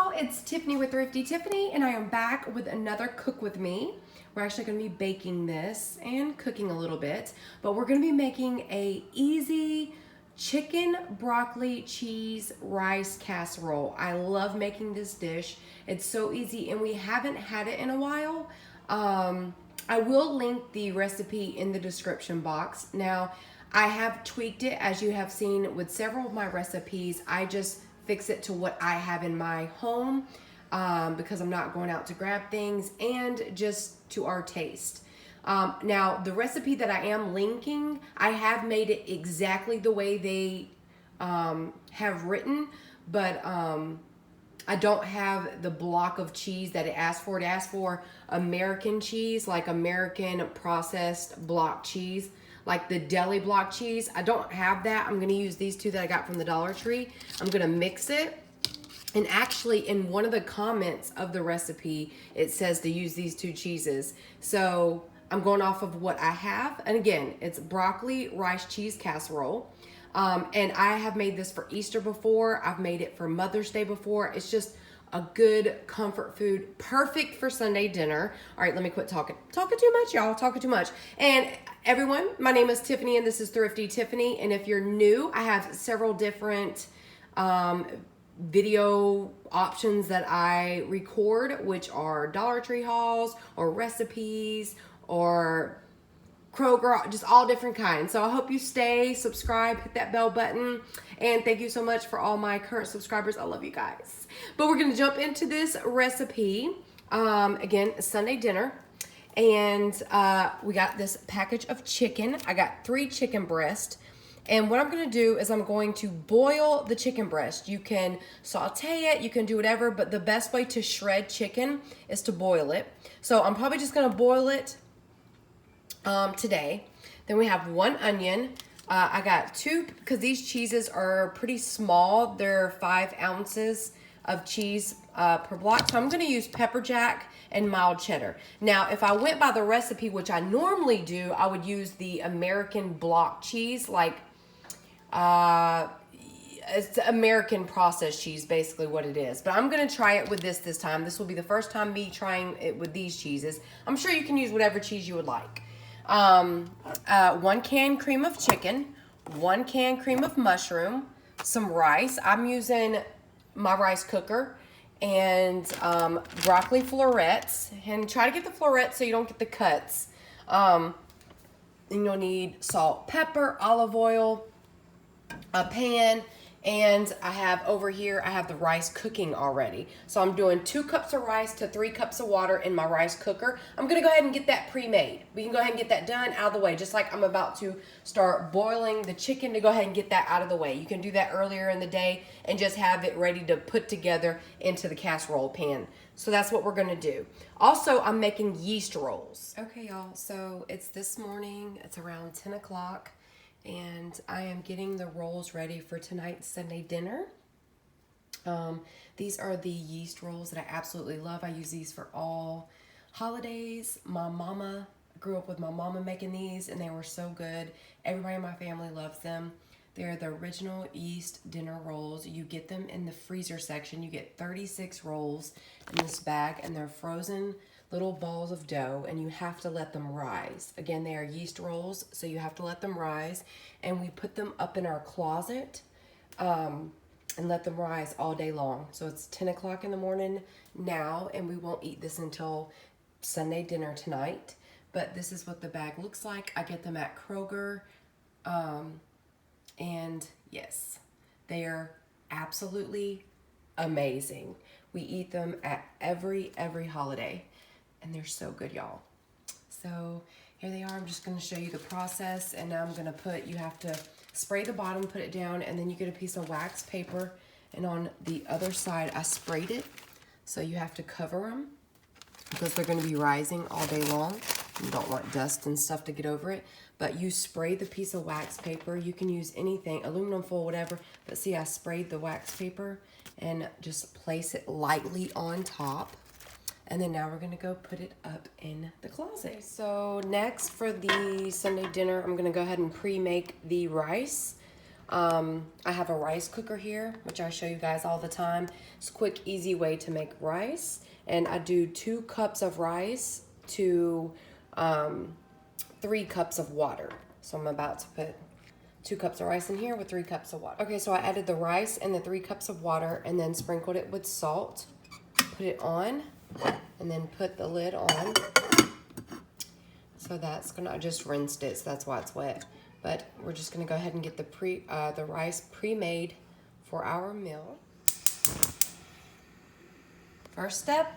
y'all, it's Tiffany with Thrifty Tiffany, and I am back with another Cook With Me. We're actually going to be baking this and cooking a little bit, but we're going to be making a easy chicken, broccoli, cheese, rice casserole. I love making this dish. It's so easy, and we haven't had it in a while. I will link the recipe in the description box. Now, I have tweaked it, as you have seen with several of my recipes. I just fix it to what I have in my home because I'm not going out to grab things, and just to our taste. Now, the recipe that I am linking, I have made it exactly the way they have written, but I don't have the block of cheese that it asks for. It asks for American cheese, like American processed block cheese, like the deli block cheese. I don't have that. I'm gonna use these two that I got from the Dollar Tree. I'm gonna mix it. And actually, in one of the comments of the recipe, it says to use these two cheeses. So I'm going off of what I have. And again, it's broccoli, rice, cheese casserole. And I have made this for Easter before. I've made it for Mother's Day before. It's just a good comfort food, perfect for Sunday dinner. All right, let me quit talking. Talking too much, y'all. Talking too much. And everyone, my name is Tiffany, and this is Thrifty Tiffany. And if you're new, I have several different video options that I record, which are Dollar Tree hauls or recipes or Kroger, just all different kinds. So I hope you stay, subscribe, hit that bell button, and thank you so much for all my current subscribers. I love you guys. But we're gonna jump into this recipe. Again, Sunday dinner. And we got this package of chicken. I got 3 chicken breasts. And what I'm gonna do is I'm going to boil the chicken breast. You can saute it, you can do whatever, but the best way to shred chicken is to boil it. So I'm probably just gonna boil it today. Then we have 1 onion. I got 2, because these cheeses are pretty small. They're 5 ounces of cheese per block. So I'm gonna use pepper jack and mild cheddar. Now, if I went by the recipe, which I normally do, I would use the American block cheese, like it's American processed cheese, basically what it is. But I'm gonna try it with this time. This will be the first time me trying it with these cheeses. I'm sure you can use whatever cheese you would like. 1 can cream of chicken, 1 can cream of mushroom, some rice. I'm using my rice cooker, and broccoli florets. And try to get the florets so you don't get the cuts. And you'll need salt, pepper, olive oil, a pan, and I have over here, I have the rice cooking already. So I'm doing 2 cups of rice to 3 cups of water in my rice cooker. I'm gonna go ahead and get that pre-made. We can go ahead and get that done out of the way, just like I'm about to start boiling the chicken, to go ahead and get that out of the way. You can do that earlier in the day and just have it ready to put together into the casserole pan. So that's what we're gonna do. Also, I'm making yeast rolls. Okay, y'all, so it's this morning, it's around 10 o'clock. And I am getting the rolls ready for tonight's Sunday dinner. These are the yeast rolls that I absolutely love. I use these for all holidays. My mama, I grew up with my mama making these, and they were so good. Everybody in my family loves them. They're the original yeast dinner rolls. You get them in the freezer section. You get 36 rolls in this bag, and they're frozen little balls of dough, and you have to let them rise. Again, they are yeast rolls, so you have to let them rise. And we put them up in our closet and let them rise all day long. So it's 10 o'clock in the morning now, and we won't eat this until Sunday dinner tonight. But this is what the bag looks like. I get them at Kroger. And yes, they are absolutely amazing. We eat them at every holiday. And they're so good, y'all. So here they are. I'm just going to show you the process. And now I'm going to put, you have to spray the bottom, put it down, and then you get a piece of wax paper. And on the other side, I sprayed it. So you have to cover them because they're going to be rising all day long. You don't want dust and stuff to get over it. But you spray the piece of wax paper. You can use anything, aluminum foil, whatever. But see, I sprayed the wax paper and just place it lightly on top. And then now we're gonna go put it up in the closet. So next for the Sunday dinner, I'm gonna go ahead and pre-make the rice. I have a rice cooker here, which I show you guys all the time. It's a quick, easy way to make rice. And I do 2 cups of rice to 3 cups of water. So I'm about to put 2 cups of rice in here with 3 cups of water. Okay, so I added the rice and the 3 cups of water and then sprinkled it with salt. Put it on and then put the lid on. So that's gonna, I just rinsed it, so that's why it's wet. But we're just gonna go ahead and get the rice pre-made for our meal. First step,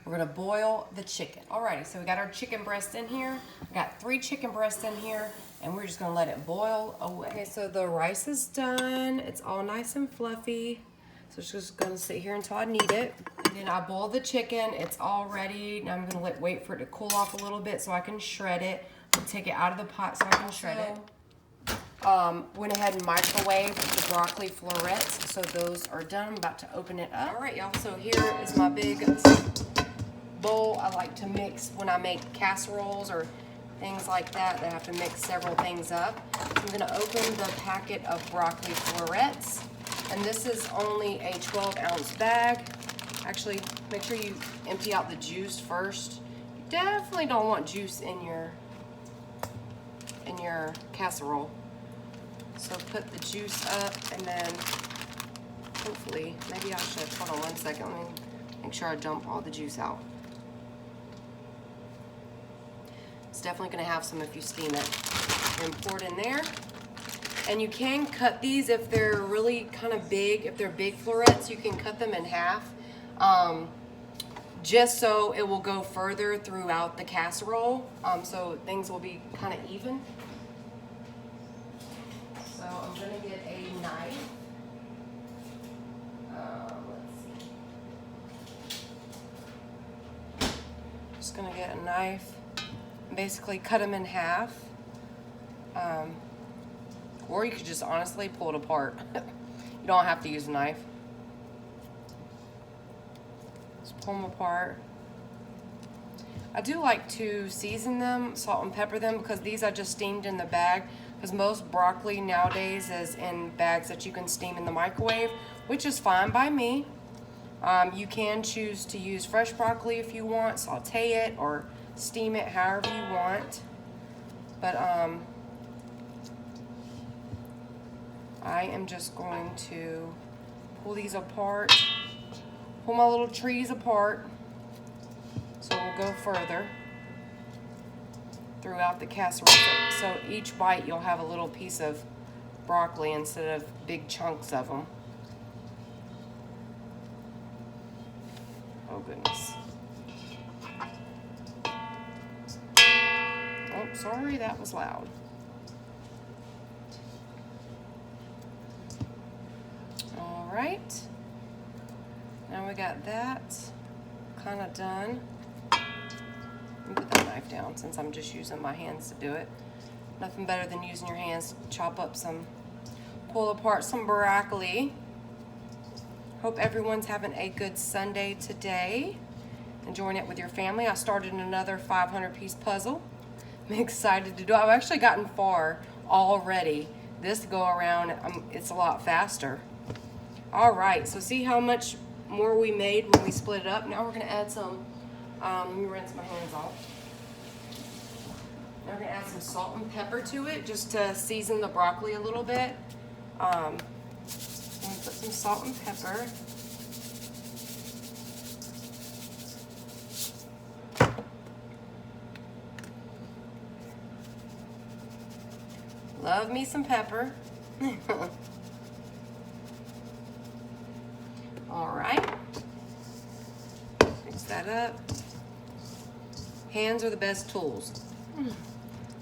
we're gonna boil the chicken. Alrighty, so we got our chicken breast in here. I got 3 chicken breasts in here, and we're just gonna let it boil away. Okay, so the rice is done. It's all nice and fluffy. So it's just gonna sit here until I need it. And then I boiled the chicken, it's all ready. Now I'm gonna wait for it to cool off a little bit so I can shred it. I'll take it out of the pot so I can shred it. Went ahead and microwaved the broccoli florets, so those are done. I'm about to open it up. All right, y'all, so here is my big bowl. I like to mix when I make casseroles or things like that. I have to mix several things up. I'm gonna open the packet of broccoli florets, and this is only a 12-ounce bag. Actually, make sure you empty out the juice first. You definitely don't want juice in your casserole. So put the juice up, and then hopefully, maybe I should, hold on one second, let me make sure I dump all the juice out. It's definitely gonna have some if you steam it. And pour it in there. And you can cut these if they're really kind of big. If they're big florets, you can cut them in half. Just so it will go further throughout the casserole, so things will be kind of even. So I'm gonna get a knife. Let's see. Just gonna get a knife and basically cut them in half. Or you could just honestly pull it apart. You don't have to use a knife. Just pull them apart. I do like to season them, salt and pepper them, because these I just steamed in the bag. Because most broccoli nowadays is in bags that you can steam in the microwave, which is fine by me. You can choose to use fresh broccoli if you want, saute it or steam it however you want. But I am just going to pull these apart, pull my little trees apart so we'll go further throughout the casserole. So each bite you'll have a little piece of broccoli instead of big chunks of them. Oh goodness. Oh, sorry, that was loud. All right. Now we got that kind of done. Put that knife down since I'm just using my hands to do it. Nothing better than using your hands to chop up pull apart some broccoli. Hope everyone's having a good Sunday today. Enjoying it with your family. I started another 500-piece puzzle. I'm excited to do it. I've actually gotten far already. This go around, it's a lot faster. All right, so see how much more we made when we split it up? Now we're gonna add some, let me rinse my hands off. Now we're gonna add some salt and pepper to it just to season the broccoli a little bit. I'm gonna put some salt and pepper. Love me some pepper. All right, mix that up. Hands are the best tools.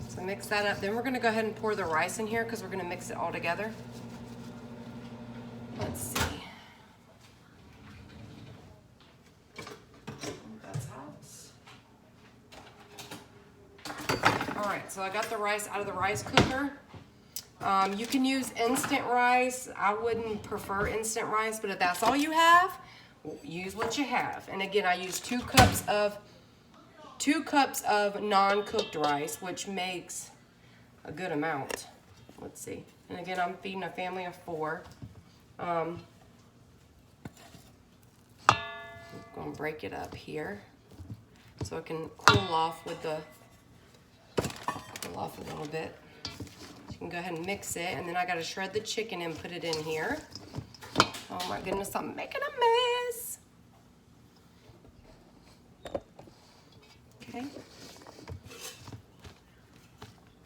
So mix that up. Then we're gonna go ahead and pour the rice in here because we're gonna mix it all together. Let's see. That's hot. All right, so I got the rice out of the rice cooker. You can use instant rice. I wouldn't prefer instant rice, but if that's all you have, use what you have. And again, I use 2 cups of non-cooked rice, which makes a good amount. Let's see. And again, I'm feeding a family of 4. I'm going to break it up here so it can cool off with the, cool off a little bit. You can go ahead and mix it, and then I got to shred the chicken and put it in here. Oh my goodness, I'm making a mess. Okay.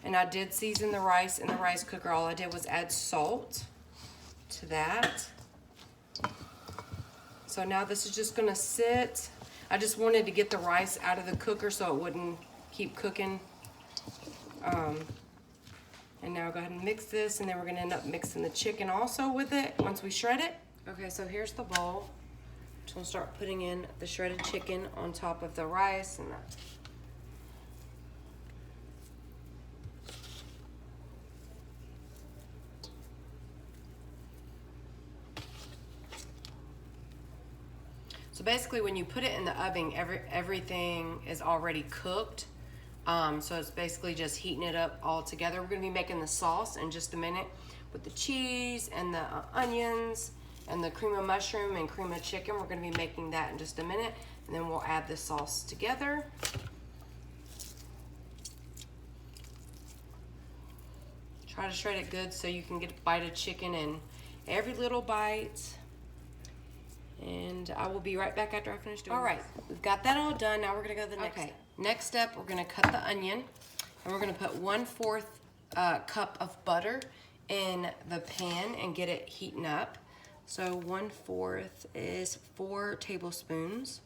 And I did season the rice in the rice cooker. All I did was add salt to that. So now this is just gonna sit. I just wanted to get the rice out of the cooker so it wouldn't keep cooking. And now go ahead and mix this, and then we're gonna end up mixing the chicken also with it once we shred it. Okay, so here's the bowl. Just gonna start putting in the shredded chicken on top of the rice and that. So basically when you put it in the oven, everything is already cooked. So it's basically just heating it up all together. We're gonna be making the sauce in just a minute with the cheese and the onions and the cream of mushroom and cream of chicken. We're gonna be making that in just a minute, and then we'll add the sauce together. Try to shred it good so you can get a bite of chicken in every little bite. And I will be right back after I finish doing this. All right, we've got that all done. Now we're gonna go to the next step. Next step, we're gonna cut the onion, and we're gonna put 1/4 cup of butter in the pan and get it heating up. So 1/4 is 4 tablespoons.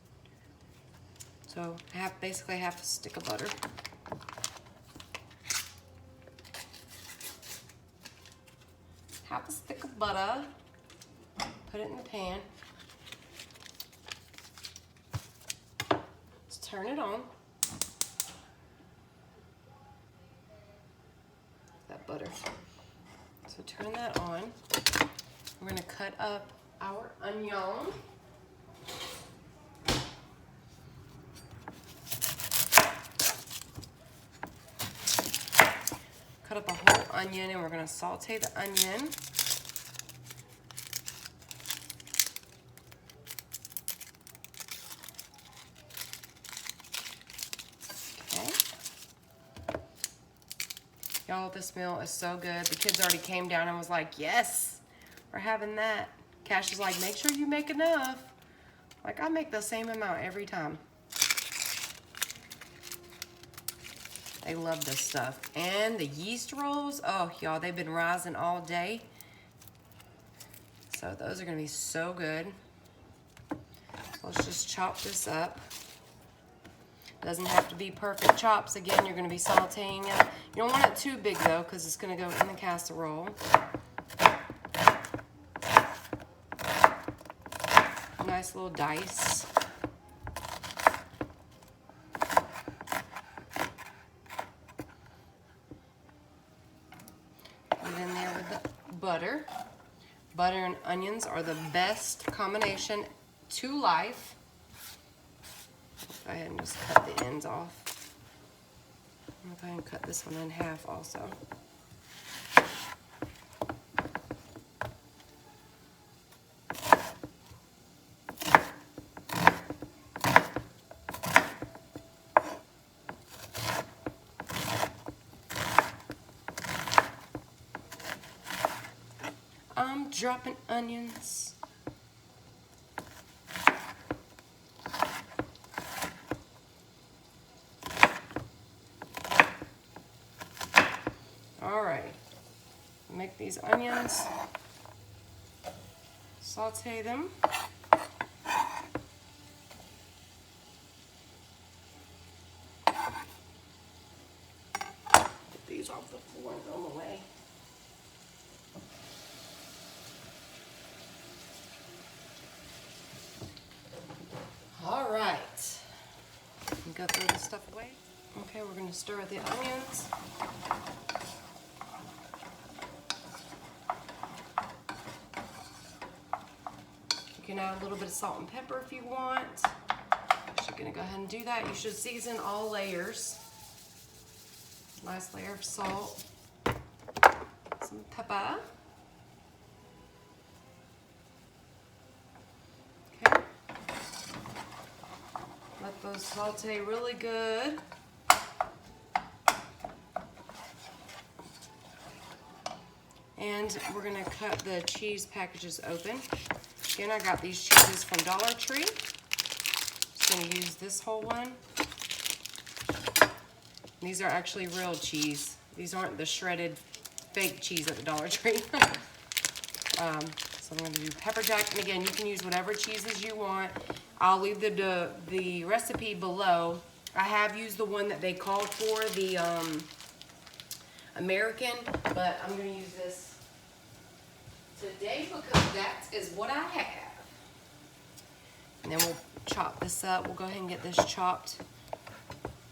So basically half a stick of butter. Half a stick of butter. Put it in the pan. Let's turn it on. That butter. So turn that on. We're gonna cut up our onion. Cut up a whole onion, and we're gonna saute the onion. Okay. Y'all, this meal is so good. The kids already came down and was like, yes, we're having that. Cash is like, make sure you make enough. Like, I make the same amount every time. They love this stuff. And the yeast rolls, oh, y'all, they've been rising all day. So those are gonna be so good. So let's just chop this up. Doesn't have to be perfect chops. Again, you're gonna be sauteing it. You don't want it too big though, because it's gonna go in the casserole. Nice little dice. Put it in there with the butter. Butter and onions are the best combination to life. Go ahead and just cut the ends off. I'm gonna go ahead and cut this one in half also. I'm dropping onions. All right, make these onions, saute them. Get these off the floor and throw them away. All right, go throw this stuff away. Okay, we're gonna stir the onions. You can add a little bit of salt and pepper if you want. You're gonna go ahead and do that. You should season all layers. Nice layer of salt. Some pepper. Okay. Let those saute really good. And we're gonna cut the cheese packages open. Again, I got these cheeses from Dollar Tree. Just gonna use this whole one. These are actually real cheese. These aren't the shredded fake cheese at the Dollar Tree. So I'm gonna do pepper jack, and again, you can use whatever cheeses you want. I'll leave the recipe below. I have used the one that they called for, the American, but I'm gonna use this today because that is what I have. And then we'll chop this up. We'll go ahead and get this chopped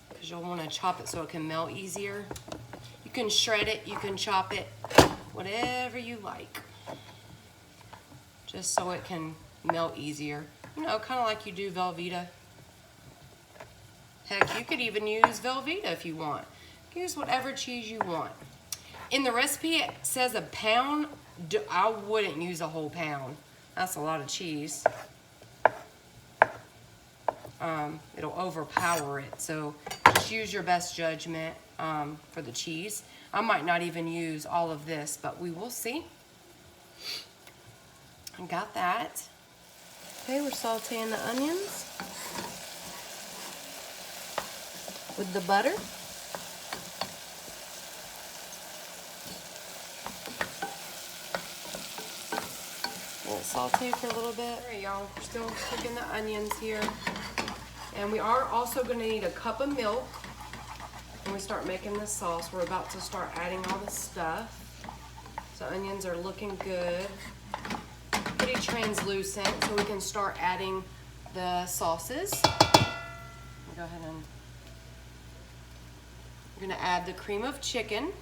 because you'll want to chop it so it can melt easier. You can shred it, you can chop it, whatever you like, just so it can melt easier. You know, kind of like you do Velveeta. Heck, you could even use Velveeta if you want. Use whatever cheese you want. In the recipe, it says a pound. I wouldn't use a whole pound. That's a lot of cheese. It'll overpower it. So just use your best judgment for the cheese. I might not even use all of this, but we will see. I got that. Okay, we're sauteing the onions with the butter. Let it saute for a little bit. All right, y'all, we're still cooking the onions here. And we are also gonna need a cup of milk when we start making this sauce. We're about to start adding all the stuff. So onions are looking good. Pretty translucent, so we can start adding the sauces. Go ahead and we're gonna add the cream of chicken.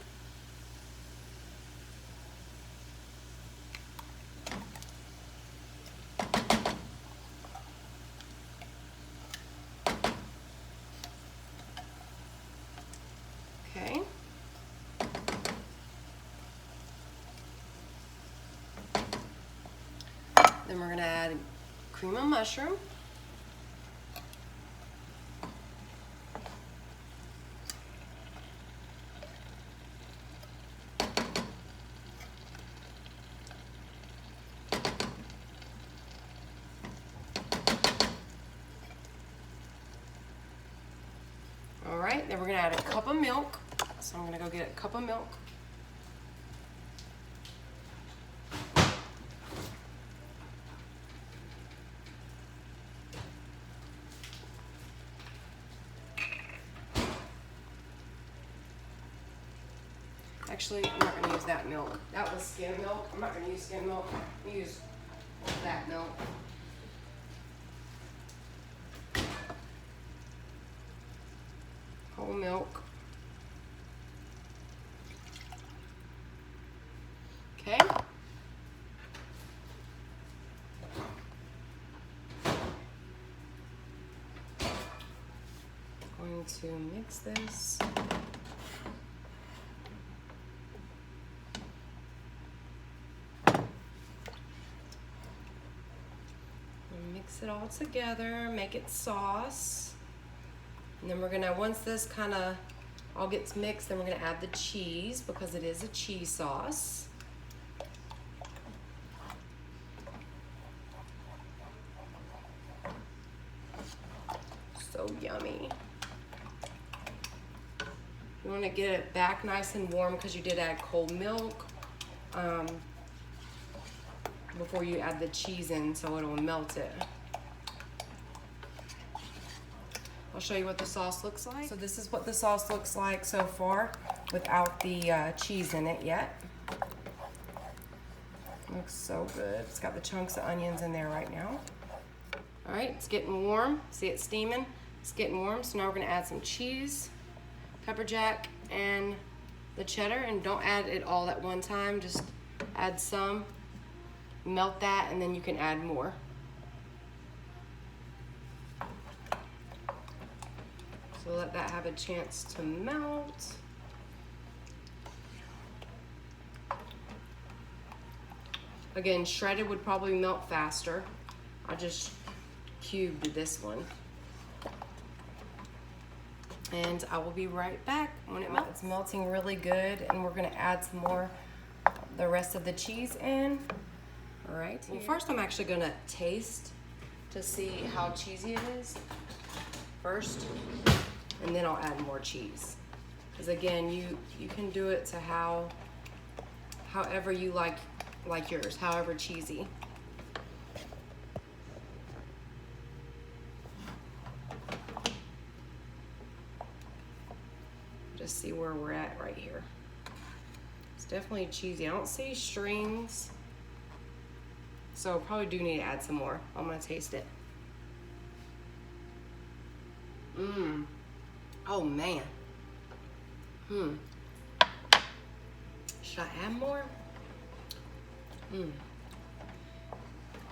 Okay. Then we're gonna add cream of mushroom. All right, then we're gonna add a cup of milk. So I'm gonna go get a cup of milk. Actually, I'm not gonna use that milk. That was skim milk. I'm not gonna use skim milk. I'm gonna use that milk. Whole milk. Okay. Going to mix this. Mix it all together, make it sauce. And then we're gonna, once this kind of all gets mixed, then we're gonna add the cheese because it is a cheese sauce. So yummy. You wanna get it back nice and warm because you did add cold milk before you add the cheese in, so it'll melt it. I'll show you what the sauce looks like. So this is what the sauce looks like so far without the cheese in it yet. Looks so good. It's got the chunks of onions in there right now. All right, it's getting warm. See it steaming? It's getting warm, so now we're gonna add some cheese, pepper jack, and the cheddar, and don't add it all at one time, just add some. Melt that, and then you can add more. So let that have a chance to melt. Again, shredded would probably melt faster. I just cubed this one. And I will be right back when it melts. It's melting really good, and we're gonna add some more, the rest of the cheese in. All right. Well, first I'm actually gonna taste to see how cheesy it is first, and then I'll add more cheese. Because again, you can do it to however you like yours, however cheesy. Just see where we're at right here. It's definitely cheesy. I don't see strings, so probably do need to add some more. I'm gonna taste it. Oh man. Should I add more?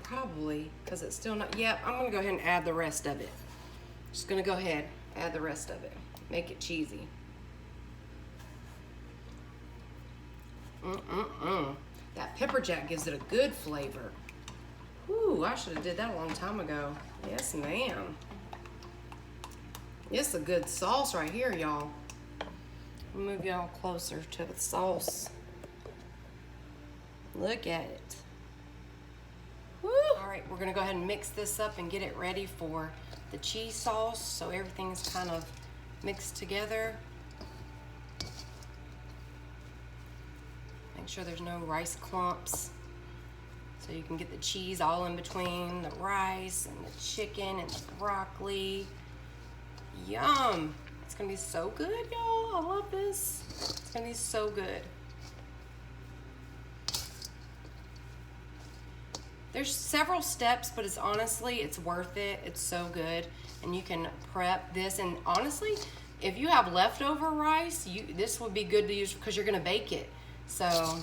Probably, because it's still not. Yep, I'm gonna go ahead and add the rest of it. Just gonna go ahead, add the rest of it. Make it cheesy. That pepper jack gives it a good flavor. Ooh, I should have did that a long time ago. Yes, ma'am. It's a good sauce right here, y'all. I'll move y'all closer to the sauce. Look at it. Woo! All right, we're gonna go ahead and mix this up and get it ready for the cheese sauce, so everything's kind of mixed together. Make sure there's no rice clumps, so you can get the cheese all in between the rice and the chicken and the broccoli. Yum! It's gonna be so good, y'all. I love this. It's gonna be so good. There's several steps, but it's worth it. It's so good. And you can prep this. And honestly, if you have leftover rice, this would be good to use because you're gonna bake it. So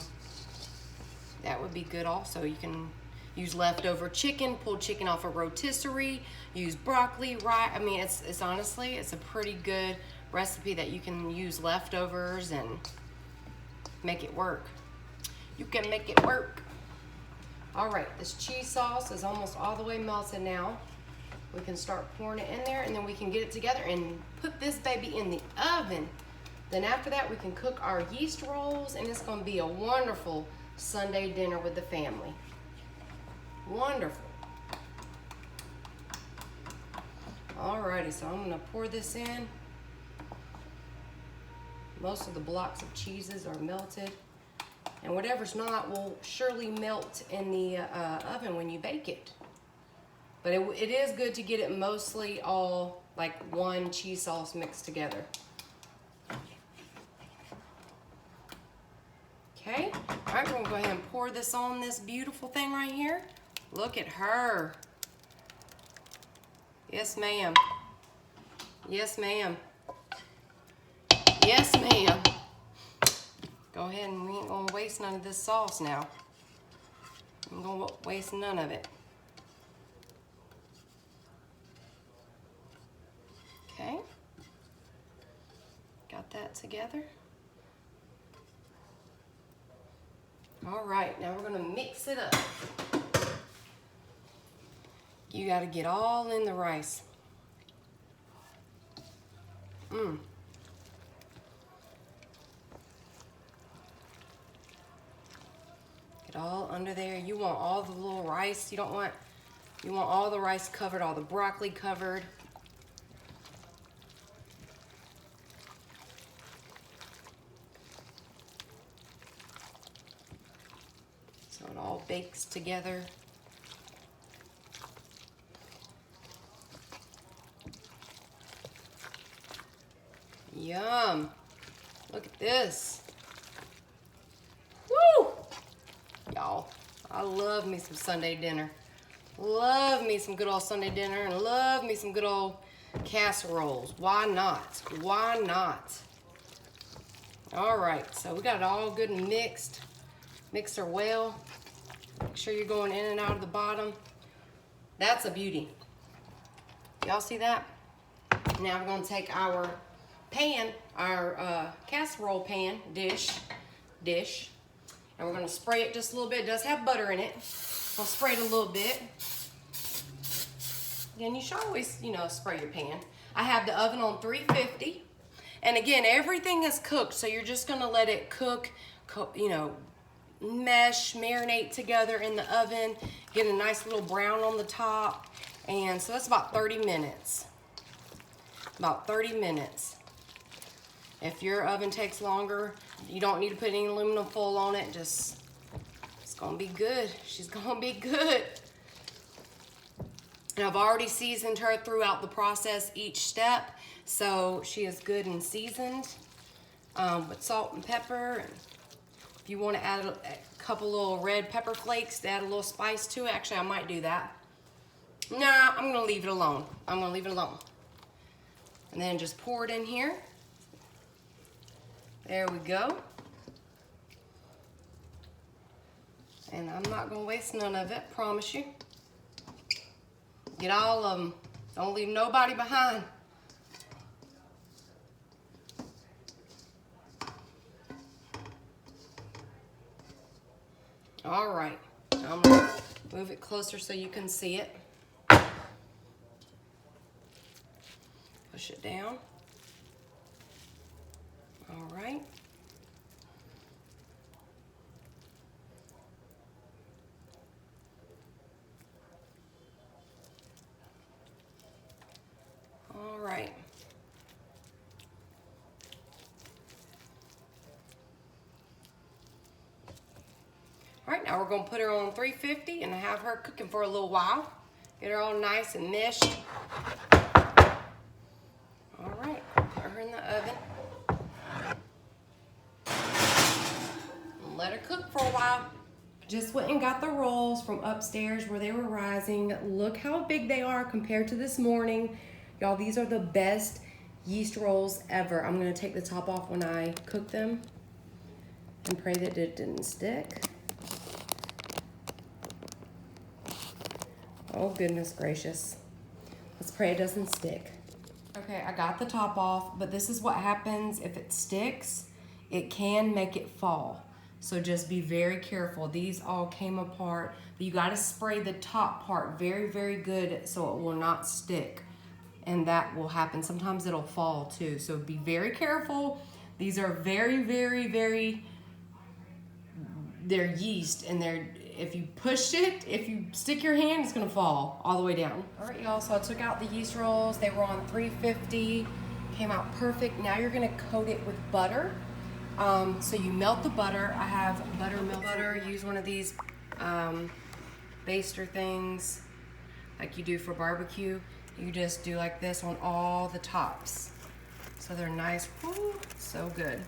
that would be good also. You can use leftover chicken, pulled chicken off a rotisserie, use broccoli, rice. I mean, it's honestly, it's a pretty good recipe that you can use leftovers and make it work. You can make it work. All right, this cheese sauce is almost all the way melted now. We can start pouring it in there, and then we can get it together and put this baby in the oven. Then after that, we can cook our yeast rolls, and it's gonna be a wonderful Sunday dinner with the family. Wonderful. Alrighty, so I'm gonna pour this in. Most of the blocks of cheeses are melted, and whatever's not will surely melt in the oven when you bake it. But it is good to get it mostly all like one cheese sauce mixed together. Okay, all right, we're gonna go ahead and pour this on this beautiful thing right here. Look at her. Yes, ma'am. Yes, ma'am. Yes, ma'am. Go ahead, and we ain't gonna waste none of this sauce now. I'm gonna waste none of it. Okay. Got that together. All right, now we're gonna mix it up. You gotta get all in the rice. Get all under there. You want all the little rice. You want all the rice covered, all the broccoli covered. So it all bakes together. Yum. Look at this. Woo! Y'all, I love me some Sunday dinner. Love me some good old Sunday dinner, and love me some good old casseroles. Why not? Why not? All right, so we got it all good and mixed. Mix her well. Make sure you're going in and out of the bottom. That's a beauty. Y'all see that? Now we're gonna take our pan, our casserole pan dish, And we're gonna spray it just a little bit. It does have butter in it. I'll spray it a little bit. Again, you should always, you know, spray your pan. I have the oven on 350. And again, everything is cooked, so you're just gonna let it cook, you know, marinate together in the oven, get a nice little brown on the top. And so that's about 30 minutes. About 30 minutes. If your oven takes longer, you don't need to put any aluminum foil on it. Just, it's gonna be good. She's gonna be good. And I've already seasoned her throughout the process, each step. So she is good and seasoned with salt and pepper. And if you want to add a couple little red pepper flakes to add a little spice to it, actually I might do that. Nah, I'm gonna leave it alone. I'm gonna leave it alone. And then just pour it in here. There we go. And I'm not gonna waste none of it, promise you. Get all of them. Don't leave nobody behind. All right, I'm gonna move it closer so you can see it. Push it down. All right. All right. All right, now we're gonna put her on 350 and have her cooking for a little while. Get her all nice and meshed. All right, put her in the oven. And let her cook for a while. Just went and got the rolls from upstairs where they were rising. Look how big they are compared to this morning. Y'all, these are the best yeast rolls ever. I'm gonna take the top off when I cook them and pray that it didn't stick. Oh, goodness gracious. Let's pray it doesn't stick. Okay, I got the top off, but this is what happens if it sticks. It can make it fall. So just be very careful. These all came apart. But you gotta spray the top part very, very good so it will not stick. And that will happen. Sometimes it'll fall too. So be very careful. These are very, very, very, they're yeast and they're, if you push it, if you stick your hand, it's gonna fall all the way down. All right, y'all, so I took out the yeast rolls. They were on 350, came out perfect. Now you're gonna coat it with butter. So you melt the butter. I have butter melter. Use one of these baster things like you do for barbecue. You just do like this on all the tops. So they're nice. Woo, so good.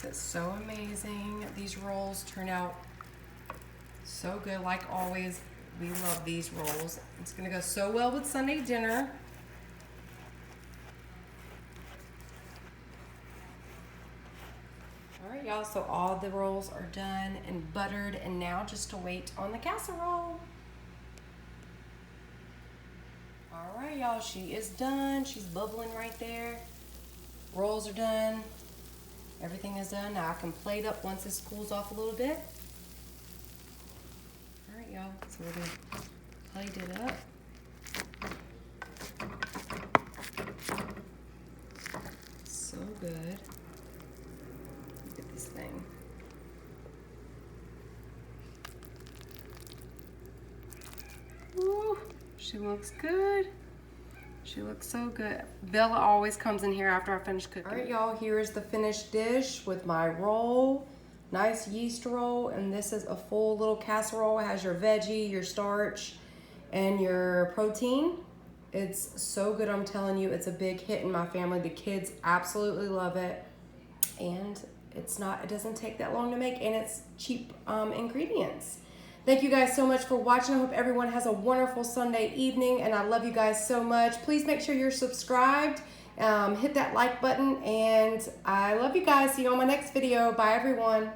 It's so amazing. These rolls turn out so good. Like always, we love these rolls. It's gonna go so well with Sunday dinner. All right, y'all, so all the rolls are done and buttered, and now just to wait on the casserole. All right, y'all, she is done. She's bubbling right there. Rolls are done. Everything is done. Now I can plate up once this cools off a little bit. All right, y'all, so we're gonna plate it up. So good. Look at this thing. Ooh, she looks good. She looks so good. Bella always comes in here after I finish cooking. All right, y'all, here's the finished dish with my roll. Nice yeast roll, and this is a full little casserole. It has your veggie, your starch, and your protein. It's so good, I'm telling you. It's a big hit in my family. The kids absolutely love it. And it doesn't take that long to make, and it's cheap ingredients. Thank you guys so much for watching. I hope everyone has a wonderful Sunday evening, and I love you guys so much. Please make sure you're subscribed. Hit that like button, and I love you guys. See you on my next video. Bye, everyone.